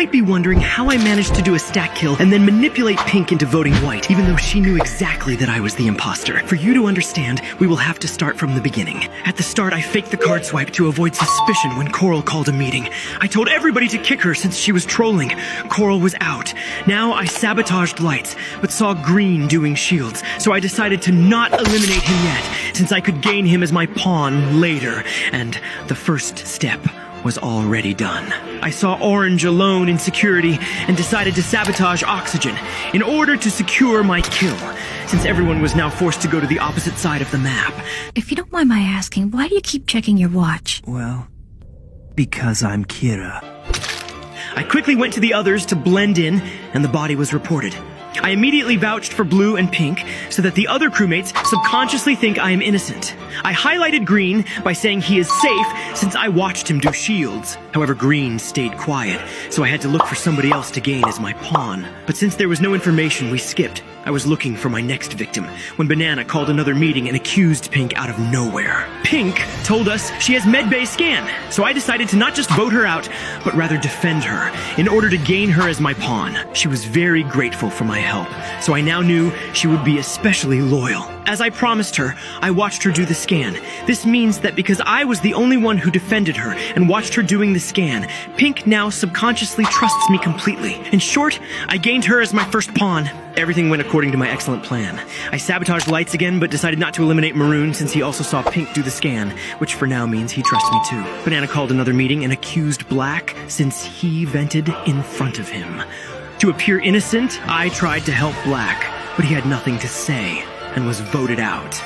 might be wondering how I managed to do a stack kill and then manipulate Pink into voting white, even though she knew exactly that I was the imposter. For you to understand, we will have to start from the beginning. At the start, I faked the card swipe to avoid suspicion when Coral called a meeting. I told everybody to kick her since she was trolling. Coral was out. Now I sabotaged lights, but saw Green doing shields, so I decided to not eliminate him yet, since I could gain him as my pawn later, and the first step was already done. I saw Orange alone in security and decided to sabotage Oxygen in order to secure my kill, since everyone was now forced to go to the opposite side of the map. If you don't mind my asking, why do you keep checking your watch? Well, because I'm Kira. I quickly went to the others to blend in, and the body was reported. I immediately vouched for Blue and Pink so that the other crewmates subconsciously think I am innocent. I highlighted Green by saying he is safe since I watched him do shields. However, Green stayed quiet, so I had to look for somebody else to gain as my pawn. But since there was no information, we skipped. I was looking for my next victim when Banana called another meeting and accused Pink out of nowhere. Pink told us she has medbay scan, so I decided to not just vote her out, but rather defend her in order to gain her as my pawn. She was very grateful for my help, so I now knew she would be especially loyal. As I promised her, I watched her do the scan. This means that because I was the only one who defended her and watched her doing the scan, Pink now subconsciously trusts me completely. In short, I gained her as my first pawn. Everything went according to my excellent plan. I sabotaged Lights again, but decided not to eliminate Maroon since he also saw Pink do the scan, which for now means he trusts me too. Banana called another meeting and accused Black since he vented in front of him. To appear innocent, I tried to help Black, but he had nothing to say and was voted out.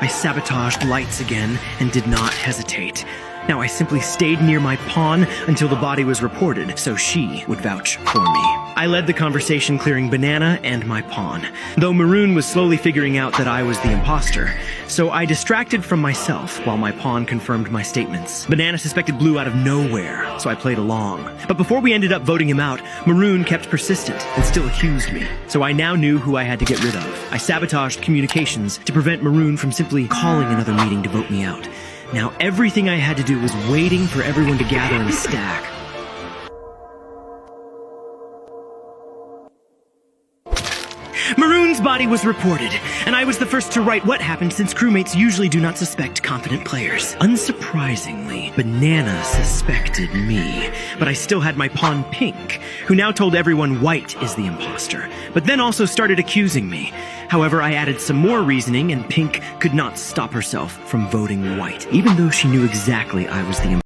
I sabotaged Lights again and did not hesitate. Now I simply stayed near my pawn until the body was reported, so she would vouch for me. I led the conversation, clearing Banana and my pawn, though Maroon was slowly figuring out that I was the imposter, so I distracted from myself while my pawn confirmed my statements. Banana suspected Blue out of nowhere, so I played along. But before we ended up voting him out, Maroon kept persistent and still accused me, so I now knew who I had to get rid of. I sabotaged communications to prevent Maroon from simply calling another meeting to vote me out. Now everything I had to do was waiting for everyone to gather in a stack. Maroon's body was reported, and I was the first to write what happened since crewmates usually do not suspect confident players. Unsurprisingly, Banana suspected me, but I still had my pawn Pink, who now told everyone White is the imposter, but then also started accusing me. However, I added some more reasoning, and Pink could not stop herself from voting White, even though she knew exactly I was the imposter.